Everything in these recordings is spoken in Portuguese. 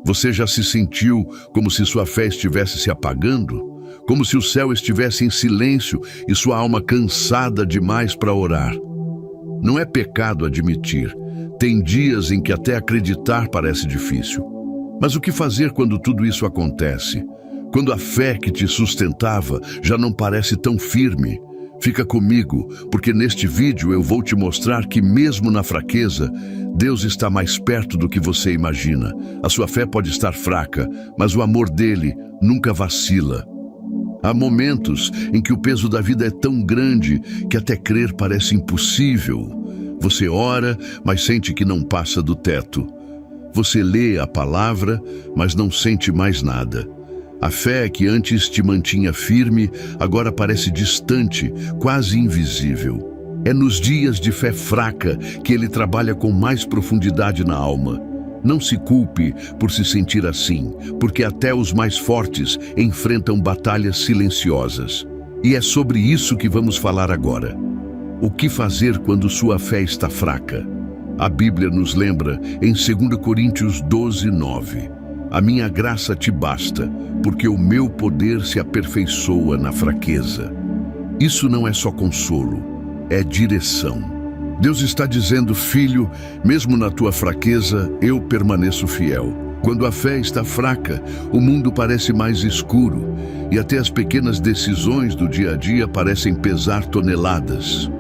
Você já se sentiu como se sua fé estivesse se apagando? Como se o céu estivesse em silêncio e sua alma cansada demais para orar? Não é pecado admitir. Tem dias em que até acreditar parece difícil. Mas o que fazer quando tudo isso acontece? Quando a fé que te sustentava já não parece tão firme? Fica comigo, porque neste vídeo eu vou te mostrar que mesmo na fraqueza, Deus está mais perto do que você imagina. A sua fé pode estar fraca, mas o amor dele nunca vacila. Há momentos em que o peso da vida é tão grande que até crer parece impossível. Você ora, mas sente que não passa do teto. Você lê a palavra, mas não sente mais nada. A fé que antes te mantinha firme, agora parece distante, quase invisível. É nos dias de fé fraca que ele trabalha com mais profundidade na alma. Não se culpe por se sentir assim, porque até os mais fortes enfrentam batalhas silenciosas. E é sobre isso que vamos falar agora. O que fazer quando sua fé está fraca? A Bíblia nos lembra em 2 Coríntios 12:9. A minha graça te basta, porque o meu poder se aperfeiçoa na fraqueza. Isso não é só consolo, é direção. Deus está dizendo, filho, mesmo na tua fraqueza, eu permaneço fiel. Quando a fé está fraca, o mundo parece mais escuro e até as pequenas decisões do dia a dia parecem pesar toneladas.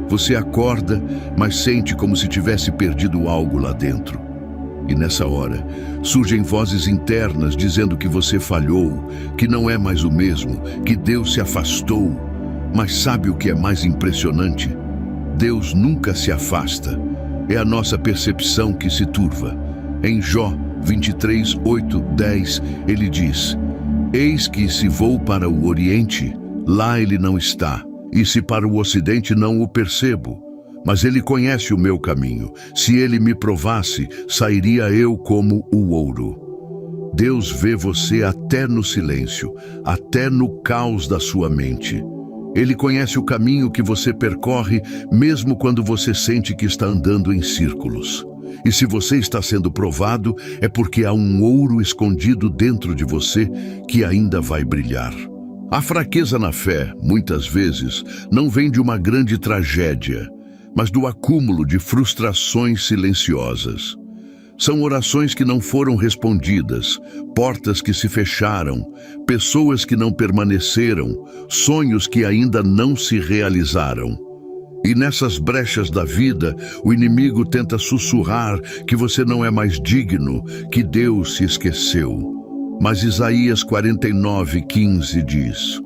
Você acorda, mas sente como se tivesse perdido algo lá dentro. E nessa hora, surgem vozes internas dizendo que você falhou, que não é mais o mesmo, que Deus se afastou. Mas sabe o que é mais impressionante? Deus nunca se afasta. É a nossa percepção que se turva. Em Jó 23:8-10, ele diz: Eis que se vou para o Oriente, lá ele não está, e se para o Ocidente não o percebo. Mas ele conhece o meu caminho. Se ele me provasse, sairia eu como o ouro. Deus vê você até no silêncio, até no caos da sua mente. Ele conhece o caminho que você percorre, mesmo quando você sente que está andando em círculos. E se você está sendo provado, é porque há um ouro escondido dentro de você que ainda vai brilhar. A fraqueza na fé, muitas vezes, não vem de uma grande tragédia, mas do acúmulo de frustrações silenciosas. São orações que não foram respondidas, portas que se fecharam, pessoas que não permaneceram, sonhos que ainda não se realizaram. E nessas brechas da vida, o inimigo tenta sussurrar que você não é mais digno, que Deus se esqueceu. Mas Isaías 49:15 diz: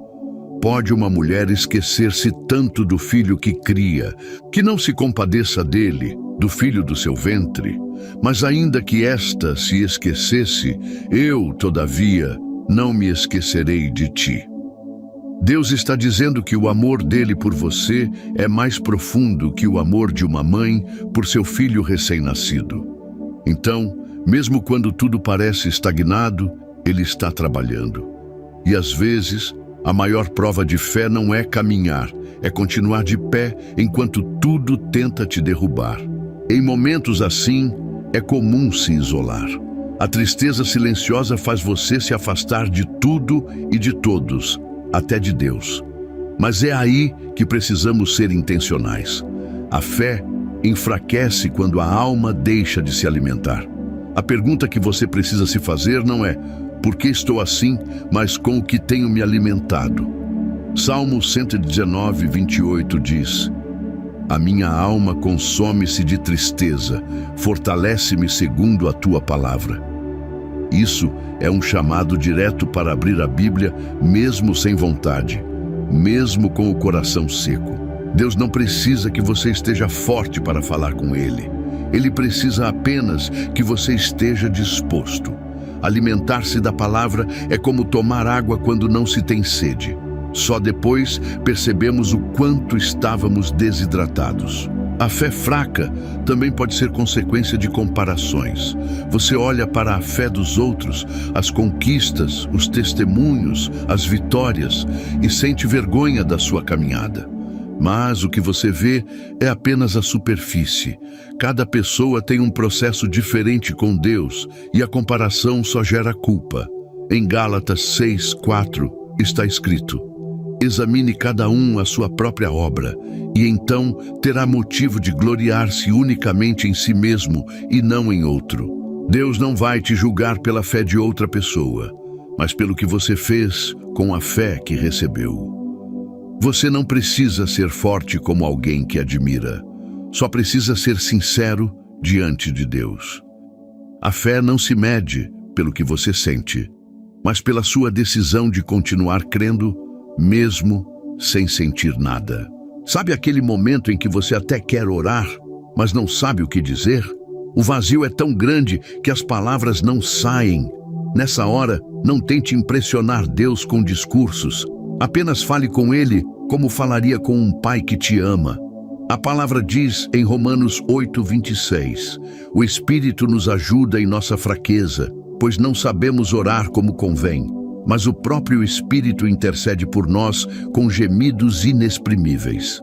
Pode uma mulher esquecer-se tanto do filho que cria, que não se compadeça dele, do filho do seu ventre? Mas ainda que esta se esquecesse, eu, todavia, não me esquecerei de ti. Deus está dizendo que o amor dele por você é mais profundo que o amor de uma mãe por seu filho recém-nascido. Então, mesmo quando tudo parece estagnado, ele está trabalhando. E às vezes, a maior prova de fé não é caminhar, é continuar de pé enquanto tudo tenta te derrubar. Em momentos assim, é comum se isolar. A tristeza silenciosa faz você se afastar de tudo e de todos, até de Deus. Mas é aí que precisamos ser intencionais. A fé enfraquece quando a alma deixa de se alimentar. A pergunta que você precisa se fazer não é: por que estou assim, mas com o que tenho me alimentado? Salmo 119:28 diz: A minha alma consome-se de tristeza, fortalece-me segundo a tua palavra. Isso é um chamado direto para abrir a Bíblia, mesmo sem vontade, mesmo com o coração seco. Deus não precisa que você esteja forte para falar com Ele. Ele precisa apenas que você esteja disposto. Alimentar-se da palavra é como tomar água quando não se tem sede. Só depois percebemos o quanto estávamos desidratados. A fé fraca também pode ser consequência de comparações. Você olha para a fé dos outros, as conquistas, os testemunhos, as vitórias e sente vergonha da sua caminhada. Mas o que você vê é apenas a superfície. Cada pessoa tem um processo diferente com Deus e a comparação só gera culpa. Em Gálatas 6:4 está escrito: examine cada um a sua própria obra, e então terá motivo de gloriar-se unicamente em si mesmo e não em outro. Deus não vai te julgar pela fé de outra pessoa, mas pelo que você fez com a fé que recebeu. Você não precisa ser forte como alguém que admira, só precisa ser sincero diante de Deus. A fé não se mede pelo que você sente, mas pela sua decisão de continuar crendo, mesmo sem sentir nada. Sabe aquele momento em que você até quer orar, mas não sabe o que dizer? O vazio é tão grande que as palavras não saem. Nessa hora, não tente impressionar Deus com discursos. Apenas fale com Ele como falaria com um pai que te ama. A palavra diz em Romanos 8:26, o Espírito nos ajuda em nossa fraqueza, pois não sabemos orar como convém, mas o próprio Espírito intercede por nós com gemidos inexprimíveis.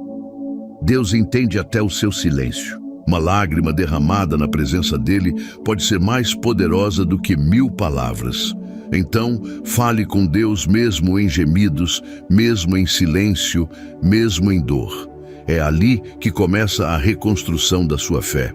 Deus entende até o seu silêncio. Uma lágrima derramada na presença dele pode ser mais poderosa do que 1000 palavras. Então, fale com Deus mesmo em gemidos, mesmo em silêncio, mesmo em dor. É ali que começa a reconstrução da sua fé.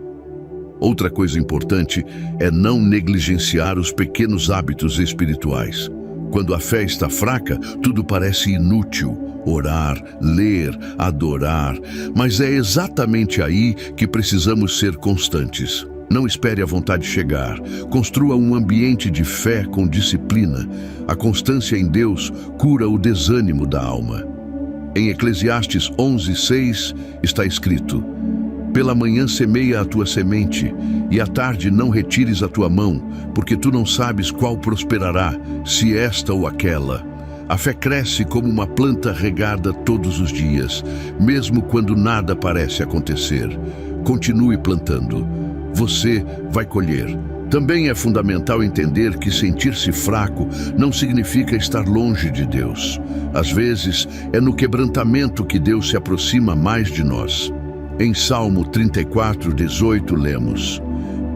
Outra coisa importante é não negligenciar os pequenos hábitos espirituais. Quando a fé está fraca, tudo parece inútil. Orar, ler, adorar. Mas é exatamente aí que precisamos ser constantes. Não espere a vontade chegar. Construa um ambiente de fé com disciplina. A constância em Deus cura o desânimo da alma. Em Eclesiastes 11:6 está escrito: pela manhã semeia a tua semente, e à tarde não retires a tua mão, porque tu não sabes qual prosperará, se esta ou aquela. A fé cresce como uma planta regada todos os dias, mesmo quando nada parece acontecer. Continue plantando. Você vai colher. Também é fundamental entender que sentir-se fraco não significa estar longe de Deus. Às vezes, é no quebrantamento que Deus se aproxima mais de nós. Em Salmo 34:18 lemos: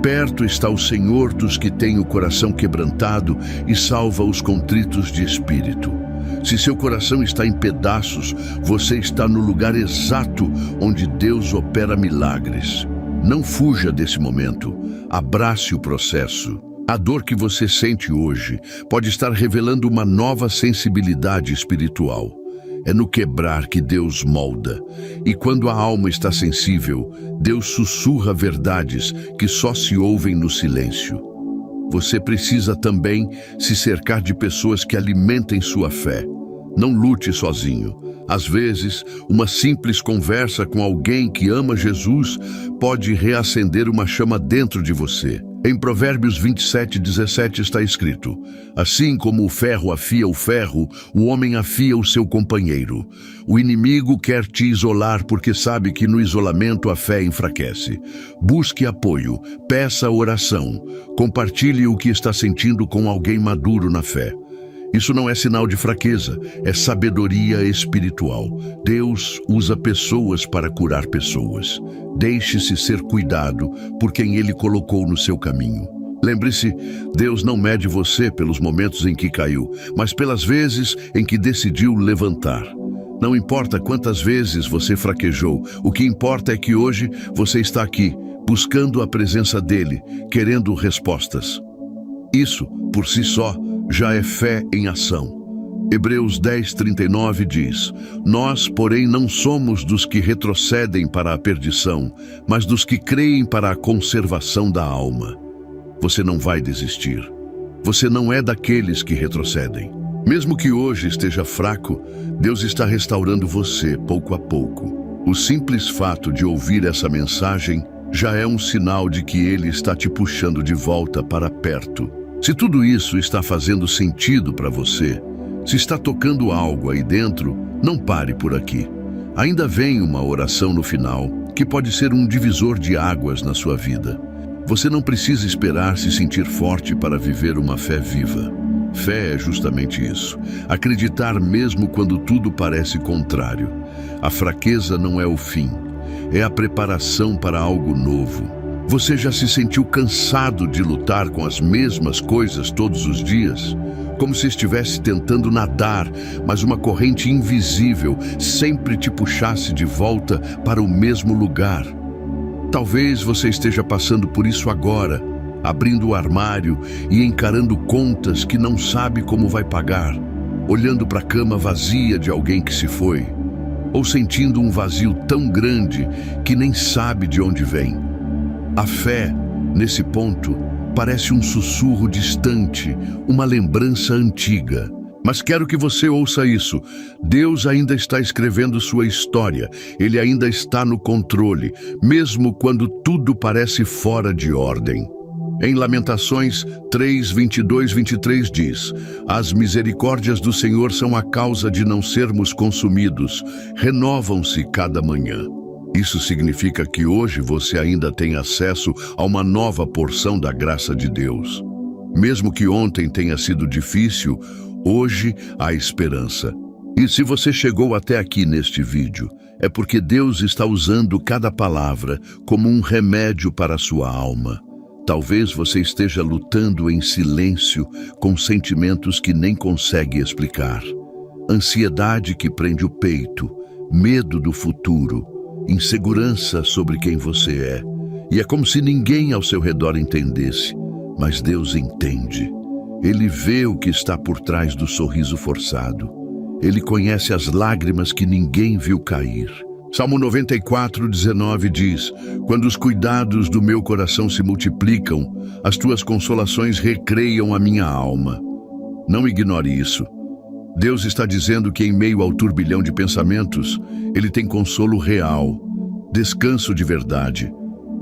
perto está o Senhor dos que têm o coração quebrantado e salva os contritos de espírito. Se seu coração está em pedaços, você está no lugar exato onde Deus opera milagres. Não fuja desse momento, abrace o processo. A dor que você sente hoje pode estar revelando uma nova sensibilidade espiritual. É no quebrar que Deus molda. E quando a alma está sensível, Deus sussurra verdades que só se ouvem no silêncio. Você precisa também se cercar de pessoas que alimentem sua fé. Não lute sozinho. Às vezes, uma simples conversa com alguém que ama Jesus pode reacender uma chama dentro de você. Em Provérbios 27:17 está escrito: assim como o ferro afia o ferro, o homem afia o seu companheiro. O inimigo quer te isolar porque sabe que no isolamento a fé enfraquece. Busque apoio, peça oração, compartilhe o que está sentindo com alguém maduro na fé. Isso não é sinal de fraqueza, é sabedoria espiritual. Deus usa pessoas para curar pessoas. Deixe-se ser cuidado por quem Ele colocou no seu caminho. Lembre-se, Deus não mede você pelos momentos em que caiu, mas pelas vezes em que decidiu levantar. Não importa quantas vezes você fraquejou, o que importa é que hoje você está aqui, buscando a presença dEle, querendo respostas. Isso, por si só, já é fé em ação. Hebreus 10:39 diz: nós, porém, não somos dos que retrocedem para a perdição, mas dos que creem para a conservação da alma. Você não vai desistir. Você não é daqueles que retrocedem. Mesmo que hoje esteja fraco, Deus está restaurando você pouco a pouco. O simples fato de ouvir essa mensagem já é um sinal de que Ele está te puxando de volta para perto. Se tudo isso está fazendo sentido para você, se está tocando algo aí dentro, não pare por aqui. Ainda vem uma oração no final, que pode ser um divisor de águas na sua vida. Você não precisa esperar se sentir forte para viver uma fé viva. Fé é justamente isso, acreditar mesmo quando tudo parece contrário. A fraqueza não é o fim, é a preparação para algo novo. Você já se sentiu cansado de lutar com as mesmas coisas todos os dias? Como se estivesse tentando nadar, mas uma corrente invisível sempre te puxasse de volta para o mesmo lugar. Talvez você esteja passando por isso agora, abrindo o armário e encarando contas que não sabe como vai pagar, olhando para a cama vazia de alguém que se foi, ou sentindo um vazio tão grande que nem sabe de onde vem. A fé, nesse ponto, parece um sussurro distante, uma lembrança antiga. Mas quero que você ouça isso. Deus ainda está escrevendo sua história. Ele ainda está no controle, mesmo quando tudo parece fora de ordem. Em Lamentações 3, 22, 23 diz: As misericórdias do Senhor são a causa de não sermos consumidos, renovam-se cada manhã. Isso significa que hoje você ainda tem acesso a uma nova porção da graça de Deus. Mesmo que ontem tenha sido difícil, hoje há esperança. E se você chegou até aqui neste vídeo, é porque Deus está usando cada palavra como um remédio para a sua alma. Talvez você esteja lutando em silêncio com sentimentos que nem consegue explicar. Ansiedade que prende o peito, medo do futuro, insegurança sobre quem você é. E é como se ninguém ao seu redor entendesse. Mas Deus entende. Ele vê o que está por trás do sorriso forçado. Ele conhece as lágrimas que ninguém viu cair. Salmo 94, 19 diz: Quando os cuidados do meu coração se multiplicam, as tuas consolações recreiam a minha alma. Não ignore isso. Deus está dizendo que em meio ao turbilhão de pensamentos, Ele tem consolo real, descanso de verdade.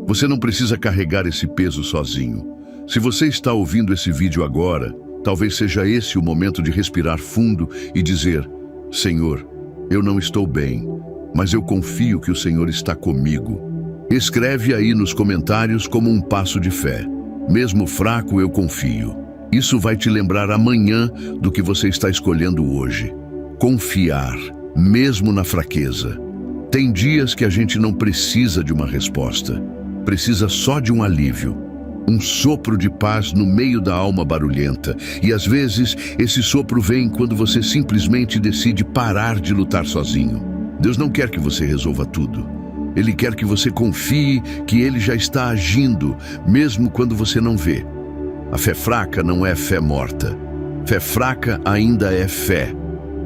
Você não precisa carregar esse peso sozinho. Se você está ouvindo esse vídeo agora, talvez seja esse o momento de respirar fundo e dizer: Senhor, eu não estou bem, mas eu confio que o Senhor está comigo. Escreve aí nos comentários como um passo de fé: mesmo fraco, eu confio. Isso vai te lembrar amanhã do que você está escolhendo hoje. Confiar, mesmo na fraqueza. Tem dias que a gente não precisa de uma resposta. Precisa só de um alívio. Um sopro de paz no meio da alma barulhenta. E às vezes, esse sopro vem quando você simplesmente decide parar de lutar sozinho. Deus não quer que você resolva tudo. Ele quer que você confie que Ele já está agindo, mesmo quando você não vê. A fé fraca não é fé morta. Fé fraca ainda é fé.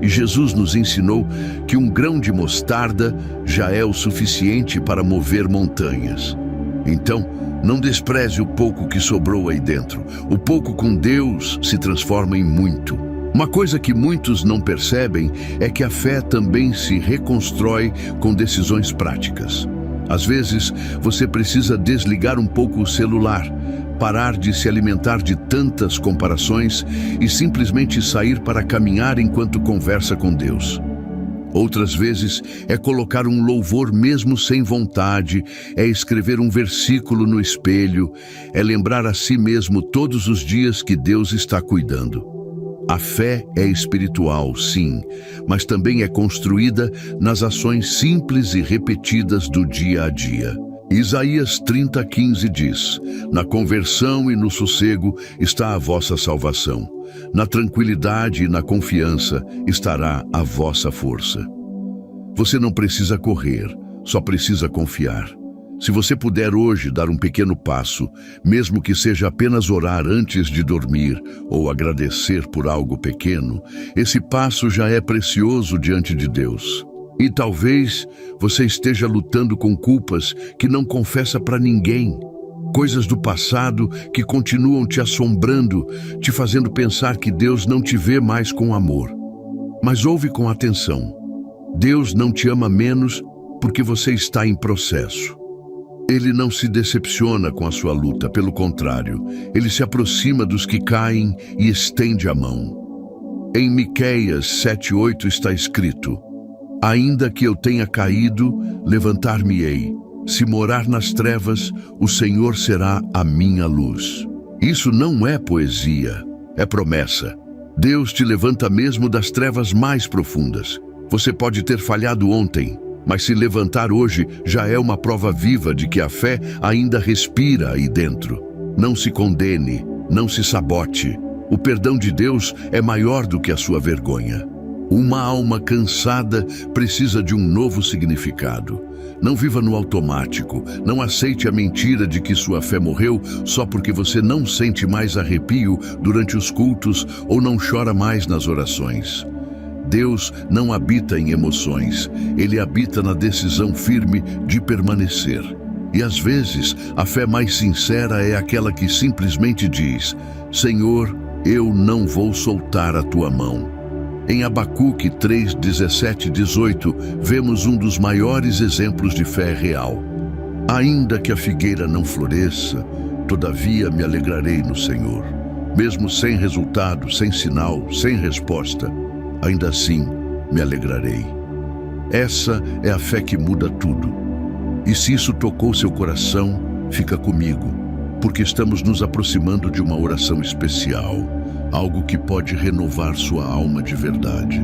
E Jesus nos ensinou que um grão de mostarda já é o suficiente para mover montanhas. Então, não despreze o pouco que sobrou aí dentro. O pouco com Deus se transforma em muito. Uma coisa que muitos não percebem é que a fé também se reconstrói com decisões práticas. Às vezes, você precisa desligar um pouco o celular, parar de se alimentar de tantas comparações e simplesmente sair para caminhar enquanto conversa com Deus. Outras vezes é colocar um louvor mesmo sem vontade, é escrever um versículo no espelho, é lembrar a si mesmo todos os dias que Deus está cuidando. A fé é espiritual, sim, mas também é construída nas ações simples e repetidas do dia a dia. Isaías 30:15 diz: Na conversão e no sossego está a vossa salvação. Na tranquilidade e na confiança estará a vossa força. Você não precisa correr, só precisa confiar. Se você puder hoje dar um pequeno passo, mesmo que seja apenas orar antes de dormir ou agradecer por algo pequeno, esse passo já é precioso diante de Deus. E talvez você esteja lutando com culpas que não confessa para ninguém. Coisas do passado que continuam te assombrando, te fazendo pensar que Deus não te vê mais com amor. Mas ouve com atenção. Deus não te ama menos porque você está em processo. Ele não se decepciona com a sua luta, pelo contrário, Ele se aproxima dos que caem e estende a mão. Em Miqueias 7:8 está escrito: Ainda que eu tenha caído, levantar-me-ei. Se morar nas trevas, o Senhor será a minha luz. Isso não é poesia, é promessa. Deus te levanta mesmo das trevas mais profundas. Você pode ter falhado ontem, mas se levantar hoje já é uma prova viva de que a fé ainda respira aí dentro. Não se condene, não se sabote. O perdão de Deus é maior do que a sua vergonha. Uma alma cansada precisa de um novo significado. Não viva no automático. Não aceite a mentira de que sua fé morreu só porque você não sente mais arrepio durante os cultos ou não chora mais nas orações. Deus não habita em emoções. Ele habita na decisão firme de permanecer. E às vezes, a fé mais sincera é aquela que simplesmente diz: Senhor, eu não vou soltar a tua mão. Em Abacuque 3, 17 e 18, vemos um dos maiores exemplos de fé real. Ainda que a figueira não floresça, todavia me alegrarei no Senhor. Mesmo sem resultado, sem sinal, sem resposta, ainda assim me alegrarei. Essa é a fé que muda tudo. E se isso tocou seu coração, fica comigo, porque estamos nos aproximando de uma oração especial. Algo que pode renovar sua alma de verdade.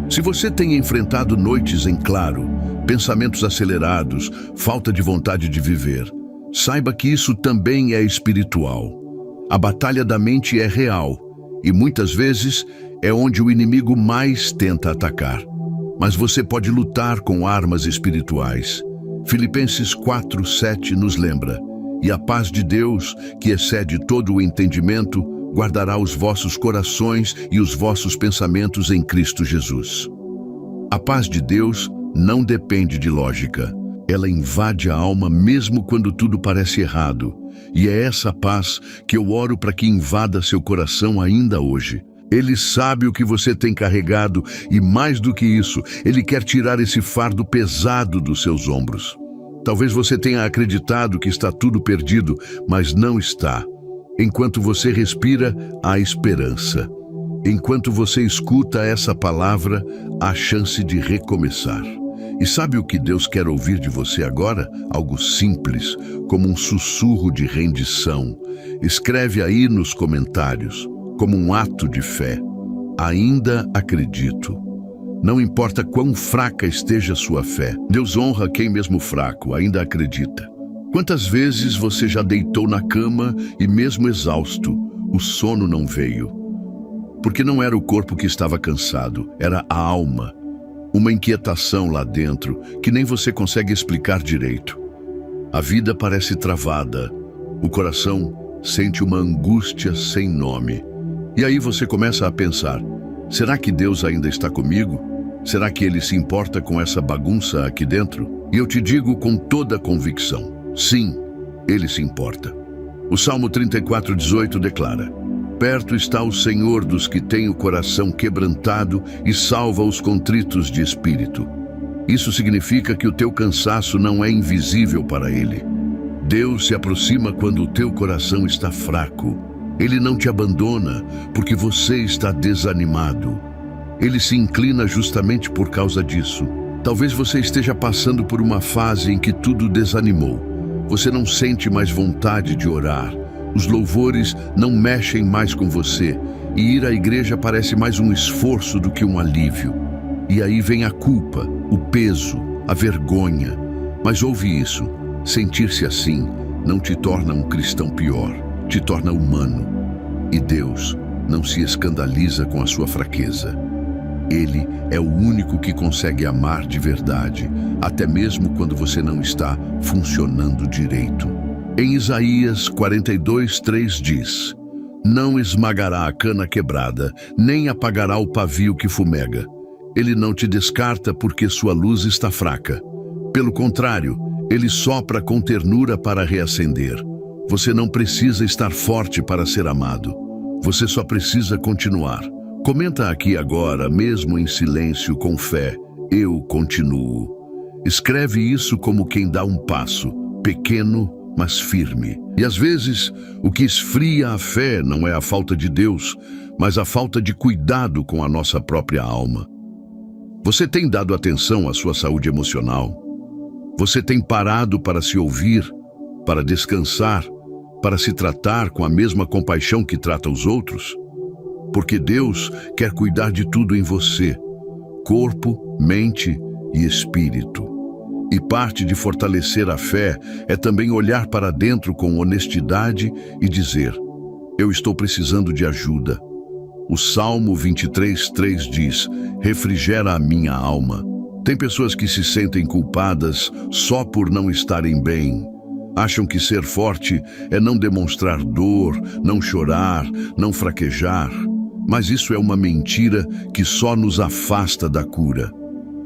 Se você tem enfrentado noites em claro, pensamentos acelerados, falta de vontade de viver, saiba que isso também é espiritual. A batalha da mente é real e muitas vezes é onde o inimigo mais tenta atacar. Mas você pode lutar com armas espirituais. Filipenses 4:7 nos lembra: e a paz de Deus, que excede todo o entendimento, guardará os vossos corações e os vossos pensamentos em Cristo Jesus. A paz de Deus não depende de lógica. Ela invade a alma mesmo quando tudo parece errado. E é essa paz que eu oro para que invada seu coração ainda hoje. Ele sabe o que você tem carregado e, mais do que isso, Ele quer tirar esse fardo pesado dos seus ombros. Talvez você tenha acreditado que está tudo perdido, mas não está. Enquanto você respira, há esperança. Enquanto você escuta essa palavra, há chance de recomeçar. E sabe o que Deus quer ouvir de você agora? Algo simples, como um sussurro de rendição. Escreve aí nos comentários, como um ato de fé: ainda acredito. Não importa quão fraca esteja sua fé, Deus honra quem mesmo fraco ainda acredita. Quantas vezes você já deitou na cama e, mesmo exausto, o sono não veio? Porque não era o corpo que estava cansado, era a alma. Uma inquietação lá dentro que nem você consegue explicar direito. A vida parece travada, o coração sente uma angústia sem nome. E aí você começa a pensar: será que Deus ainda está comigo? Será que Ele se importa com essa bagunça aqui dentro? E eu te digo com toda a convicção: sim, Ele se importa. O Salmo 34:18 declara: perto está o Senhor dos que têm o coração quebrantado e salva os contritos de espírito. Isso significa que o teu cansaço não é invisível para Ele. Deus se aproxima quando o teu coração está fraco. Ele não te abandona porque você está desanimado. Ele se inclina justamente por causa disso. Talvez você esteja passando por uma fase em que tudo desanimou. Você não sente mais vontade de orar. Os louvores não mexem mais com você. E ir à igreja parece mais um esforço do que um alívio. E aí vem a culpa, o peso, a vergonha. Mas ouve isso: sentir-se assim não te torna um cristão pior, te torna humano. E Deus não se escandaliza com a sua fraqueza. Ele é o único que consegue amar de verdade, até mesmo quando você não está funcionando direito. Em Isaías 42:3 diz: não esmagará a cana quebrada, nem apagará o pavio que fumega. Ele não te descarta porque sua luz está fraca. Pelo contrário, ele sopra com ternura para reacender. Você não precisa estar forte para ser amado. Você só precisa continuar. Comenta aqui agora, mesmo em silêncio, com fé: eu continuo. Escreve isso como quem dá um passo, pequeno, mas firme. E às vezes, o que esfria a fé não é a falta de Deus, mas a falta de cuidado com a nossa própria alma. Você tem dado atenção à sua saúde emocional? Você tem parado para se ouvir, para descansar, para se tratar com a mesma compaixão que trata os outros? Porque Deus quer cuidar de tudo em você. corpo, mente e espírito. E parte de fortalecer a fé é também olhar para dentro com honestidade e dizer: eu estou precisando de ajuda. O Salmo 23:3 diz: refrigera a minha alma. Tem pessoas que se sentem culpadas só por não estarem bem. Acham que ser forte é não demonstrar dor, não chorar, não fraquejar. Mas isso é uma mentira que só nos afasta da cura.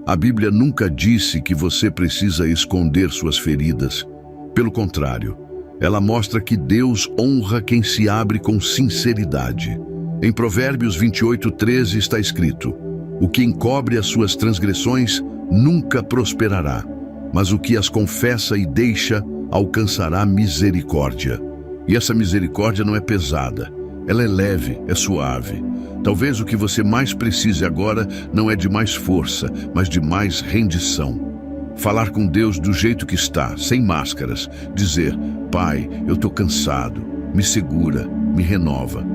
A Bíblia nunca disse que você precisa esconder suas feridas. Pelo contrário, ela mostra que Deus honra quem se abre com sinceridade. Em Provérbios 28:13 está escrito: o que encobre as suas transgressões nunca prosperará, mas o que as confessa e deixa alcançará misericórdia. E essa misericórdia não é pesada, ela é leve, é suave. Talvez o que você mais precise agora não é de mais força, mas de mais rendição. Falar com Deus do jeito que está, sem máscaras. Dizer: Pai, eu estou cansado, me segura, me renova.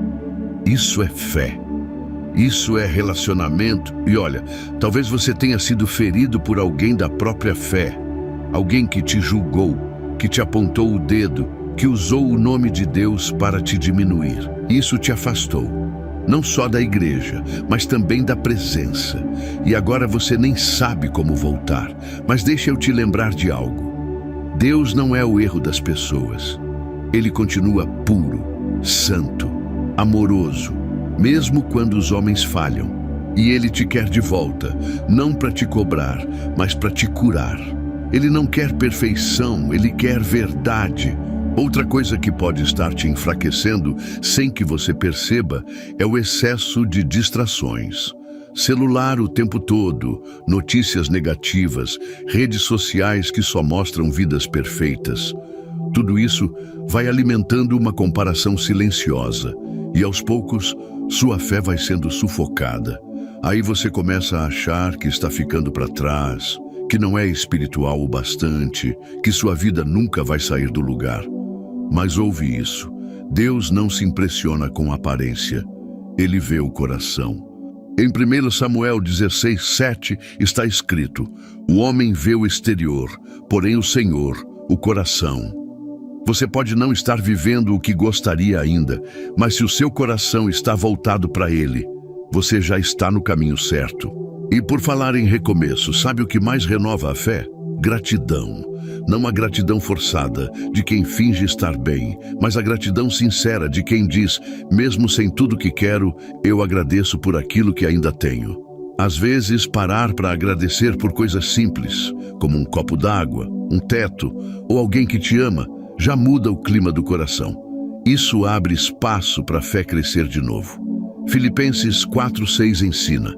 Isso é fé. Isso é relacionamento. E olha, talvez você tenha sido ferido por alguém da própria fé. Alguém que te julgou, que te apontou o dedo, que usou o nome de Deus para te diminuir. Isso te afastou, não só da igreja, mas também da presença. E agora você nem sabe como voltar. Mas deixa eu te lembrar de algo. Deus não é o erro das pessoas. Ele continua puro, santo, amoroso, mesmo quando os homens falham. E Ele te quer de volta, não para te cobrar, mas para te curar. Ele não quer perfeição, Ele quer verdade. Outra coisa que pode estar te enfraquecendo sem que você perceba é o excesso de distrações. Celular o tempo todo, notícias negativas, redes sociais que só mostram vidas perfeitas. Tudo isso vai alimentando uma comparação silenciosa e, aos poucos, sua fé vai sendo sufocada. Aí você começa a achar que está ficando para trás, que não é espiritual o bastante, que sua vida nunca vai sair do lugar. Mas ouve isso, Deus não se impressiona com a aparência, Ele vê o coração. Em 1 Samuel 16:7 está escrito: o homem vê o exterior, porém o Senhor, o coração. Você pode não estar vivendo o que gostaria ainda, mas se o seu coração está voltado para Ele, você já está no caminho certo. E por falar em recomeço, sabe o que mais renova a fé? Gratidão. Não a gratidão forçada, de quem finge estar bem, mas a gratidão sincera de quem diz: mesmo sem tudo que quero, eu agradeço por aquilo que ainda tenho. Às vezes, parar para agradecer por coisas simples, como um copo d'água, um teto ou alguém que te ama, já muda o clima do coração. Isso abre espaço para a fé crescer de novo. Filipenses 4:6 ensina: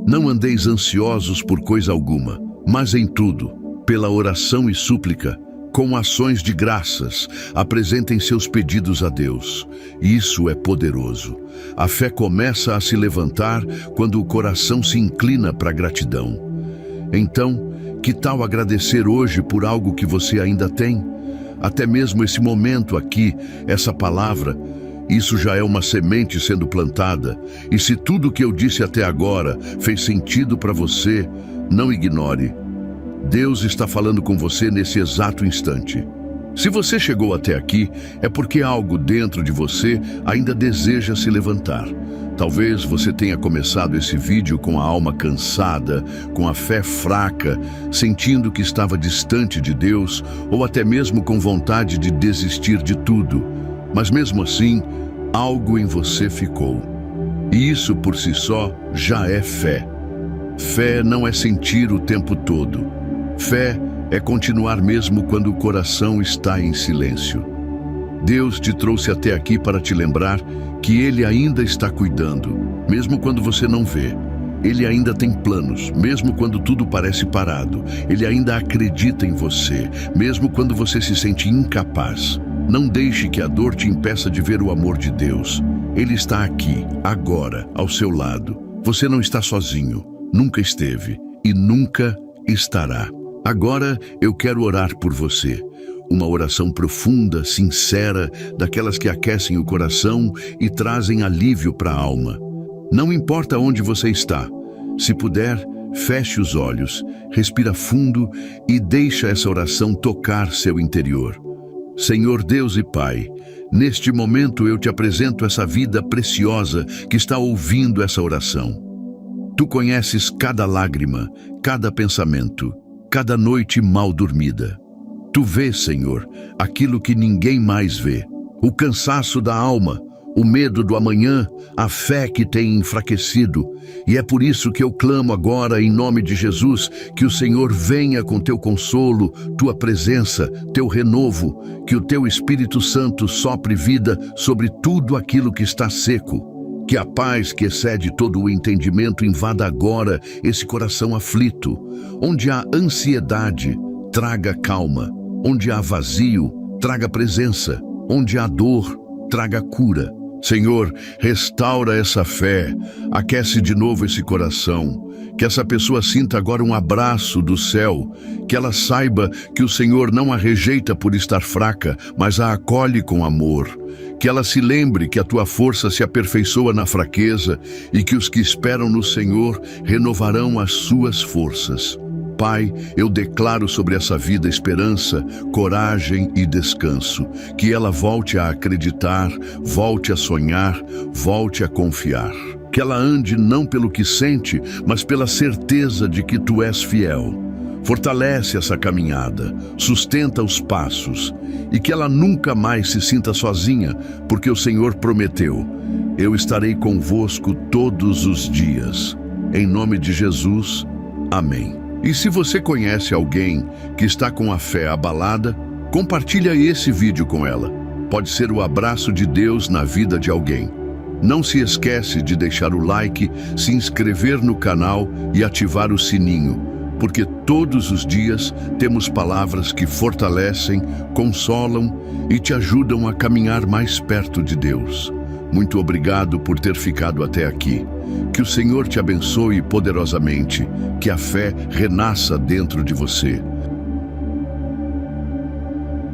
não andeis ansiosos por coisa alguma, mas em tudo, pela oração e súplica, com ações de graças, apresentem seus pedidos a Deus. Isso é poderoso. A fé começa a se levantar quando o coração se inclina para a gratidão. Então, que tal agradecer hoje por algo que você ainda tem? Até mesmo esse momento aqui, essa palavra, isso já é uma semente sendo plantada. E se tudo o que eu disse até agora fez sentido para você, não ignore. Deus está falando com você nesse exato instante. Se você chegou até aqui, é porque algo dentro de você ainda deseja se levantar. Talvez você tenha começado esse vídeo com a alma cansada, com a fé fraca, sentindo que estava distante de Deus, ou até mesmo com vontade de desistir de tudo. Mas mesmo assim, algo em você ficou. E isso por si só já é fé. Fé não é sentir o tempo todo. Fé é continuar mesmo quando o coração está em silêncio. Deus te trouxe até aqui para te lembrar que Ele ainda está cuidando, mesmo quando você não vê. Ele ainda tem planos, mesmo quando tudo parece parado. Ele ainda acredita em você, mesmo quando você se sente incapaz. Não deixe que a dor te impeça de ver o amor de Deus. Ele está aqui, agora, ao seu lado. Você não está sozinho, nunca esteve e nunca estará. Agora eu quero orar por você. Uma oração profunda, sincera, daquelas que aquecem o coração e trazem alívio para a alma. Não importa onde você está. Se puder, Feche os olhos, respira fundo e deixa essa oração tocar seu interior. Senhor Deus e Pai, neste momento eu te apresento essa vida preciosa que está ouvindo essa oração. Tu conheces cada lágrima, cada pensamento, cada noite mal dormida. Tu vês, Senhor, aquilo que ninguém mais vê. O cansaço da alma, o medo do amanhã, a fé que tem enfraquecido. E é por isso que eu clamo agora, em nome de Jesus, que o Senhor venha com teu consolo, tua presença, teu renovo, que o teu Espírito Santo sopre vida sobre tudo aquilo que está seco. Que a paz que excede todo o entendimento invada agora esse coração aflito. Onde há ansiedade, traga calma. Onde há vazio, traga presença. Onde há dor, traga cura. Senhor, restaura essa fé, aquece de novo esse coração, que essa pessoa sinta agora um abraço do céu, que ela saiba que o Senhor não a rejeita por estar fraca, mas a acolhe com amor, que ela se lembre que a tua força se aperfeiçoa na fraqueza e que os que esperam no Senhor renovarão as suas forças. Pai, eu declaro sobre essa vida esperança, coragem e descanso, que ela volte a acreditar, volte a sonhar, volte a confiar. Que ela ande não pelo que sente, mas pela certeza de que tu és fiel. Fortalece essa caminhada, sustenta os passos e que ela nunca mais se sinta sozinha, porque o Senhor prometeu: eu estarei convosco todos os dias. Em nome de Jesus, amém. E se você conhece alguém que está com a fé abalada, compartilha esse vídeo com ela. Pode ser o abraço de Deus na vida de alguém. Não se esquece de deixar o like, se inscrever no canal e ativar o sininho, porque todos os dias temos palavras que fortalecem, consolam e te ajudam a caminhar mais perto de Deus. Muito obrigado por ter ficado até aqui. Que o Senhor te abençoe poderosamente, que a fé renasça dentro de você.